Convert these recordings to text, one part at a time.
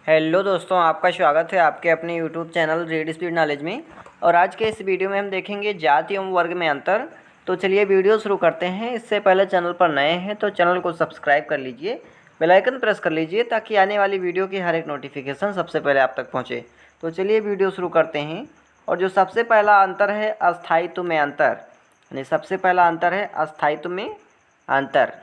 Hello दोस्तों, आपका स्वागत है आपके अपने YouTube channel read speed knowledge में। और आज के इस वीडियो में हम देखेंगे जाति एवं वर्ग में अंतर। तो चलिए वीडियो शुरू करते हैं। इससे पहले चैनल पर नए हैं तो चैनल को सब्सक्राइब कर लीजिए, बेल आइकन प्रेस कर लीजिए ताकि आने वाली वीडियो की हर एक नोटिफिकेशन सबसे पहले आप तक पहुँचे। तो चलिए वीडियो शुरू करते हैं। और जो सबसे पहला अंतर है अस्थायित्व में अंतर, यानी सबसे पहला अंतर है अस्थायित्व में अंतर।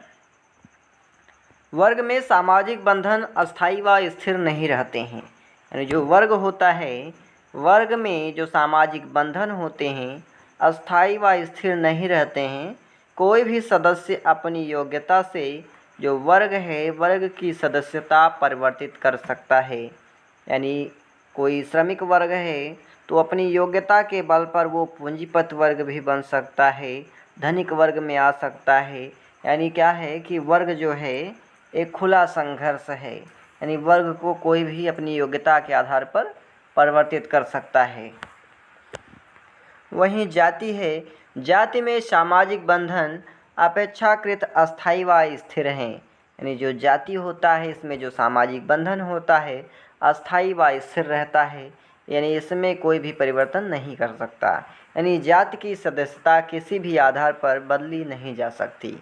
वर्ग में सामाजिक बंधन अस्थायी व स्थिर नहीं रहते हैं। यानी जो वर्ग होता है, वर्ग में जो सामाजिक बंधन होते हैं अस्थायी व स्थिर नहीं रहते हैं। कोई भी सदस्य अपनी योग्यता से जो वर्ग है, वर्ग की सदस्यता परिवर्तित कर सकता है। यानी कोई श्रमिक वर्ग है तो अपनी योग्यता के बल पर वो पूंजीपत वर्ग भी बन सकता है, धनिक वर्ग में आ सकता है। यानी क्या है कि वर्ग जो है एक खुला संघर्ष है, यानी वर्ग को कोई भी अपनी योग्यता के आधार पर परिवर्तित कर सकता है। वहीं जाति है, जाति में सामाजिक बंधन अपेक्षाकृत अस्थायी व स्थिर हैं। यानी जो जाति होता है इसमें जो सामाजिक बंधन होता है अस्थायी व स्थिर रहता है, यानी इसमें कोई भी परिवर्तन नहीं कर सकता। यानी जाति की सदस्यता किसी भी आधार पर बदली नहीं जा सकती।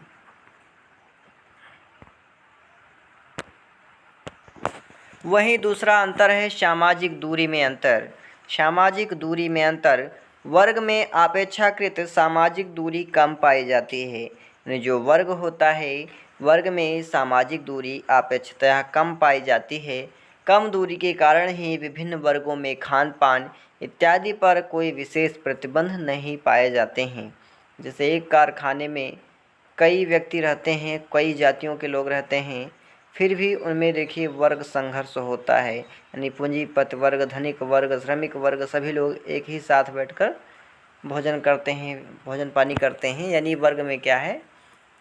वहीं दूसरा अंतर है सामाजिक दूरी में अंतर। सामाजिक दूरी में अंतर, वर्ग में अपेक्षाकृत सामाजिक दूरी कम पाई जाती है। यानी जो वर्ग होता है, वर्ग में सामाजिक दूरी अपेक्षतः कम पाई जाती है। कम दूरी के कारण ही विभिन्न वर्गों में खान पान इत्यादि पर कोई विशेष प्रतिबंध नहीं पाए जाते हैं। जैसे एक कारखाने में कई व्यक्ति रहते हैं, कई जातियों के लोग रहते हैं, फिर भी उनमें देखिए वर्ग संघर्ष होता है। यानी पूंजीपत वर्ग, धनिक वर्ग, श्रमिक वर्ग सभी लोग एक ही साथ बैठकर भोजन करते हैं, भोजन पानी करते हैं। यानी वर्ग में क्या है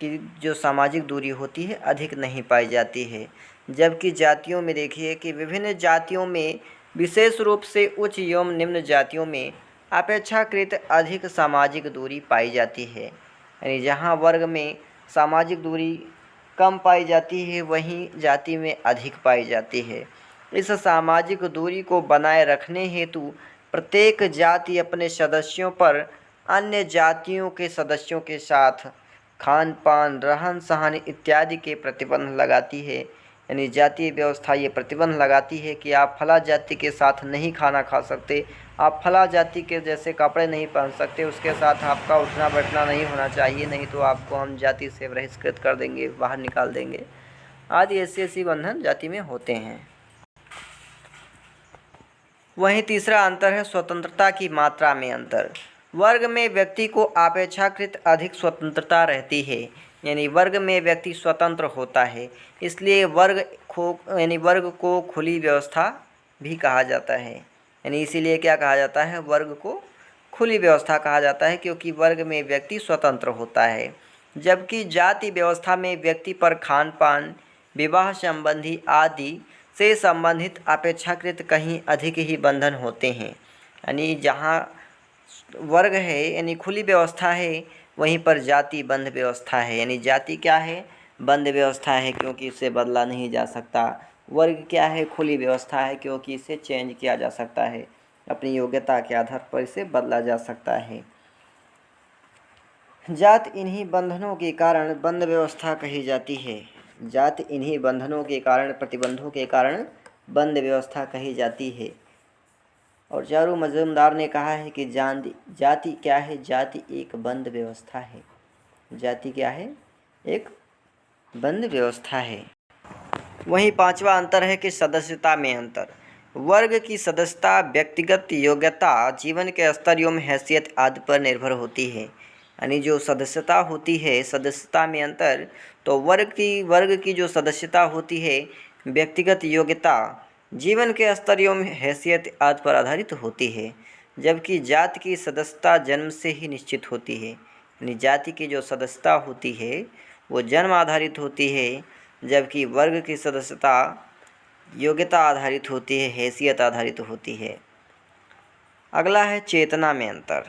कि जो सामाजिक दूरी होती है अधिक नहीं पाई जाती है। जबकि जातियों में देखिए कि विभिन्न जातियों में विशेष रूप से उच्च एवं निम्न जातियों में अपेक्षाकृत अधिक सामाजिक दूरी पाई जाती है। यानी जहाँ वर्ग में सामाजिक दूरी कम पाई जाती है वहीं जाति में अधिक पाई जाती है। इस सामाजिक दूरी को बनाए रखने हेतु प्रत्येक जाति अपने सदस्यों पर अन्य जातियों के सदस्यों के साथ खान पान, रहन सहन इत्यादि के प्रतिबंध लगाती है। यानी जातीय व्यवस्था ये प्रतिबंध लगाती है कि आप फला जाति के साथ नहीं खाना खा सकते, आप फला जाति के जैसे कपड़े नहीं पहन सकते, उसके साथ आपका उठना बैठना नहीं होना चाहिए, नहीं तो आपको हम जाति से बहिष्कृत कर देंगे, बाहर निकाल देंगे, आदि ऐसे बंधन जाति में होते हैं। वहीं तीसरा अंतर है स्वतंत्रता की मात्रा में अंतर। वर्ग में व्यक्ति को अपेक्षाकृत अधिक स्वतंत्रता रहती है। यानी वर्ग में व्यक्ति स्वतंत्र होता है, इसलिए वर्ग को खुली व्यवस्था भी कहा जाता है। यानी इसीलिए क्या कहा जाता है, वर्ग को खुली व्यवस्था कहा जाता है, क्योंकि वर्ग में व्यक्ति स्वतंत्र होता है। जबकि जाति व्यवस्था में व्यक्ति पर खान पान, विवाह संबंधी आदि से संबंधित अपेक्षाकृत कहीं अधिक ही बंधन होते हैं। यानी जहाँ वर्ग है यानी खुली व्यवस्था है, वहीं पर जाति बंध व्यवस्था है। यानी जाति क्या है, बंध व्यवस्था है, क्योंकि इसे बदला नहीं जा सकता। वर्ग क्या है, खुली व्यवस्था है, क्योंकि इसे चेंज किया जा सकता है, अपनी योग्यता के आधार पर इसे बदला जा सकता है। जात इन्हीं बंधनों के कारण बंध व्यवस्था कही जाती है। जात इन्हीं बंधनों के कारण, प्रतिबंधों के कारण बंध व्यवस्था कही जाती है। और चारू मजूमदार ने कहा है कि जाति क्या है, जाति एक बंध व्यवस्था है। जाति क्या है, एक बंध व्यवस्था है। वहीं पांचवा अंतर है कि सदस्यता में अंतर। वर्ग की सदस्यता व्यक्तिगत योग्यता, जीवन के स्तर एवं हैसियत आदि पर निर्भर होती है। यानी जो सदस्यता होती है, सदस्यता में अंतर, तो वर्ग की जो सदस्यता होती है व्यक्तिगत योग्यता, जीवन के स्तर एवं हैसियत आदि पर आधारित होती है। जबकि जाति की सदस्यता जन्म से ही निश्चित होती है। यानी जाति की जो सदस्यता होती है वो जन्म आधारित होती है, जबकि वर्ग की सदस्यता योग्यता आधारित होती है, हैसियत आधारित होती है। अगला है चेतना में अंतर।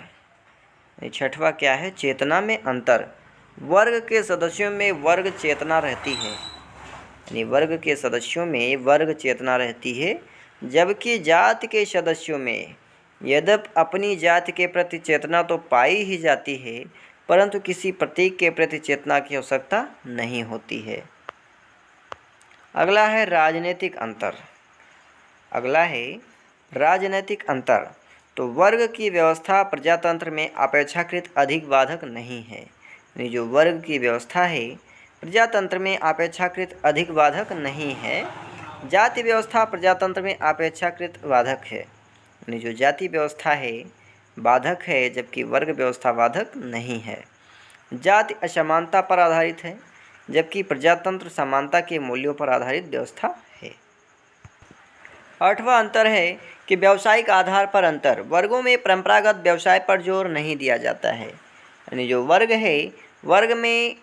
छठवां क्या है, चेतना में अंतर। वर्ग के सदस्यों में वर्ग चेतना रहती है। यानी वर्ग के सदस्यों में वर्ग चेतना रहती है, जबकि जाति के सदस्यों में यद्यपि अपनी जाति के प्रति चेतना तो पाई ही जाती है, परंतु किसी प्रतीक के प्रति चेतना की आवश्यकता नहीं होती है। अगला है राजनीतिक अंतर। अगला है राजनीतिक अंतर। तो वर्ग की व्यवस्था प्रजातंत्र में अपेक्षाकृत अधिक बाधक नहीं है। यानी जो वर्ग की व्यवस्था है प्रजातंत्र में अपेक्षाकृत अधिक बाधक नहीं है। जाति व्यवस्था प्रजातंत्र में अपेक्षाकृत बाधक है। यानी जो जाति व्यवस्था है बाधक है, जबकि वर्ग व्यवस्था बाधक नहीं है। जाति असमानता पर आधारित है, जबकि प्रजातंत्र समानता के मूल्यों पर आधारित व्यवस्था है। 8वां अंतर है कि व्यावसायिक आधार पर अंतर। वर्गों में परंपरागत व्यवसाय पर जोर नहीं दिया जाता है। यानी जो वर्ग है वर्ग में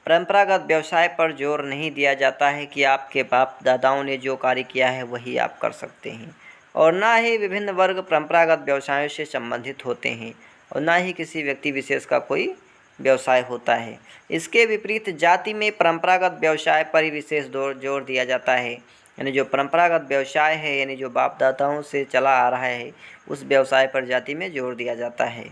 परंपरागत व्यवसाय पर जोर नहीं दिया जाता है कि आपके बाप दादाओं ने जो कार्य किया है वही आप कर सकते हैं, और ना ही विभिन्न वर्ग परंपरागत व्यवसायों से संबंधित होते हैं, और ना ही किसी व्यक्ति विशेष का कोई व्यवसाय होता है। इसके विपरीत जाति में परंपरागत व्यवसाय पर ही विशेष जोर दिया जाता है। यानी जो परंपरागत व्यवसाय है, यानी जो बाप दादाओं से चला आ रहा है, उस व्यवसाय पर जाति में जोर दिया जाता है।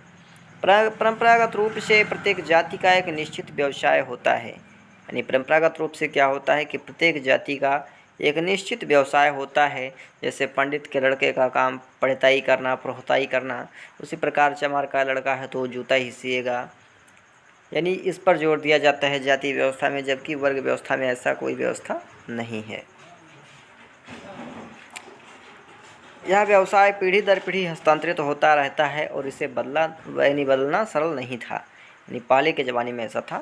परंपरागत रूप से प्रत्येक जाति का एक निश्चित व्यवसाय होता है। यानी परंपरागत रूप से क्या होता है कि प्रत्येक जाति का एक निश्चित व्यवसाय होता है। जैसे पंडित के लड़के का काम पढ़ताई करना, प्रोहताई करना, उसी प्रकार चमार का लड़का है तो जूता ही सिएगा। यानी इस पर जोर दिया जाता है जाति व्यवस्था में, जबकि वर्ग व्यवस्था में ऐसा कोई व्यवस्था नहीं है। यह व्यवसाय पीढ़ी दर पीढ़ी हस्तांतरित होता रहता है और इसे बदलना सरल नहीं था। यानी पहले के ज़माने में ऐसा था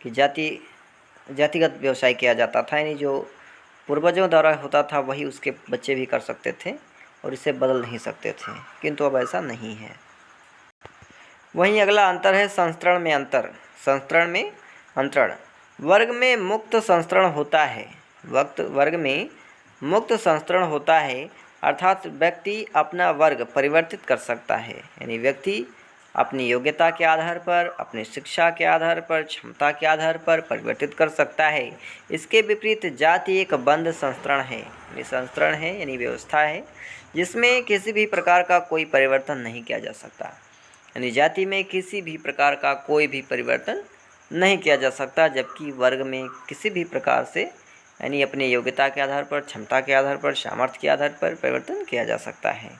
कि जातिगत व्यवसाय किया जाता था, यानी जो पूर्वजों द्वारा होता था वही उसके बच्चे भी कर सकते थे और इसे बदल नहीं सकते थे, किंतु अब ऐसा नहीं है। वहीं अगला अंतर है संस्करण में अंतर। संस्करण में अंतरण। वर्ग में मुक्त संस्करण होता है। वर्ग में मुक्त संस्करण होता है, अर्थात व्यक्ति अपना वर्ग परिवर्तित कर सकता है। यानी व्यक्ति अपनी योग्यता के आधार पर, अपनी शिक्षा के आधार पर, क्षमता के आधार पर परिवर्तित कर सकता है। इसके विपरीत जाति एक बंद संस्करण है। यानी संस्करण है यानी व्यवस्था है जिसमें किसी भी प्रकार का कोई परिवर्तन नहीं किया जा सकता। यानी जाति में किसी भी प्रकार का कोई भी परिवर्तन नहीं किया जा सकता, जबकि वर्ग में किसी भी प्रकार से यानी अपनी योग्यता के आधार पर, क्षमता के आधार पर, सामर्थ्य के आधार पर परिवर्तन किया जा सकता है।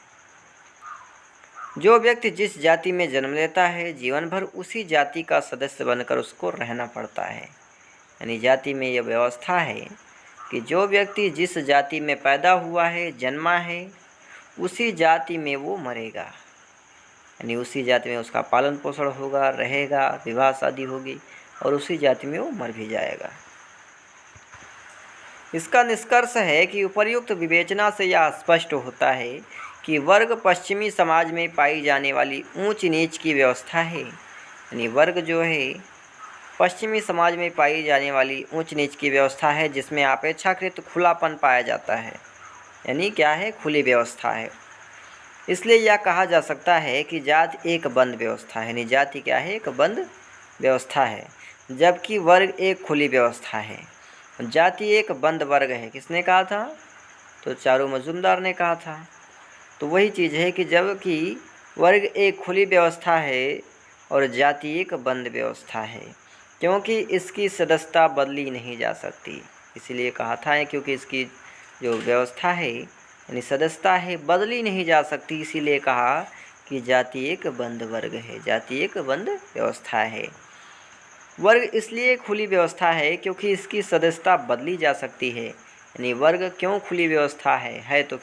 जो व्यक्ति जिस जाति में जन्म लेता है जीवन भर उसी जाति का सदस्य बनकर उसको रहना पड़ता है। यानी जाति में यह व्यवस्था है कि जो व्यक्ति जिस जाति में पैदा हुआ है, जन्मा है, उसी जाति में वो मरेगा। यानी उसी जाति में उसका पालन पोषण होगा, रहेगा, विवाह शादी होगी और उसी जाति में वो मर भी जाएगा। इसका निष्कर्ष है कि उपर्युक्त विवेचना से यह स्पष्ट होता है कि वर्ग पश्चिमी समाज में पाई जाने वाली ऊंच नीच की व्यवस्था है। यानी वर्ग जो है पश्चिमी समाज में पाई जाने वाली ऊंच नीच की व्यवस्था है, जिसमें अपेक्षाकृत खुलापन पाया जाता है। यानी क्या है? खुली व्यवस्था है। इसलिए यह कहा जा सकता है कि जाति एक बंद व्यवस्था है। यानी जाति क्या है? एक बंद व्यवस्था है, जबकि वर्ग एक खुली व्यवस्था है। जाति एक बंद वर्ग है। किसने कहा था? तो चारू मजूमदार ने कहा था। तो वही चीज़ है कि जबकि वर्ग एक खुली व्यवस्था है और जाति एक बंद व्यवस्था है, क्योंकि इसकी सदस्यता बदली नहीं जा सकती। इसीलिए कहा था क्योंकि इसकी जो व्यवस्था है यानी सदस्यता है बदली नहीं जा सकती, इसीलिए कहा कि जाति एक बंद वर्ग है, जाति एक बंद व्यवस्था है। वर्ग इसलिए खुली व्यवस्था है क्योंकि इसकी सदस्यता बदली जा सकती है। यानी वर्ग क्यों खुली व्यवस्था है तो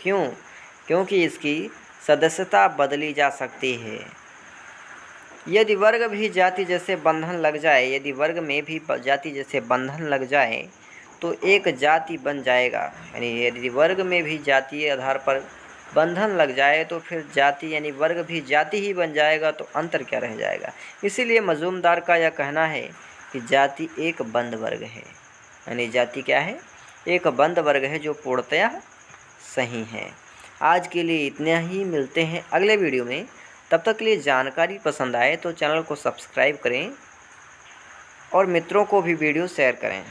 क्योंकि इसकी सदस्यता बदली जा सकती है। यदि वर्ग भी जाति जैसे बंधन लग जाए, यदि वर्ग में भी जाति जैसे बंधन लग जाए तो एक जाति बन जाएगा। यानी यदि वर्ग में भी जातीय आधार पर बंधन लग जाए तो फिर जाति यानी वर्ग भी जाति ही बन जाएगा, तो अंतर क्या रह जाएगा। इसीलिए मजूमदार का यह कहना है कि जाति एक बंद वर्ग है। यानी जाति क्या है? एक बंद वर्ग है जो पूर्णतया सही है। आज के लिए इतना ही, मिलते हैं अगले वीडियो में। तब तक के लिए जानकारी पसंद आए तो चैनल को सब्सक्राइब करें और मित्रों को भी वीडियो शेयर करें।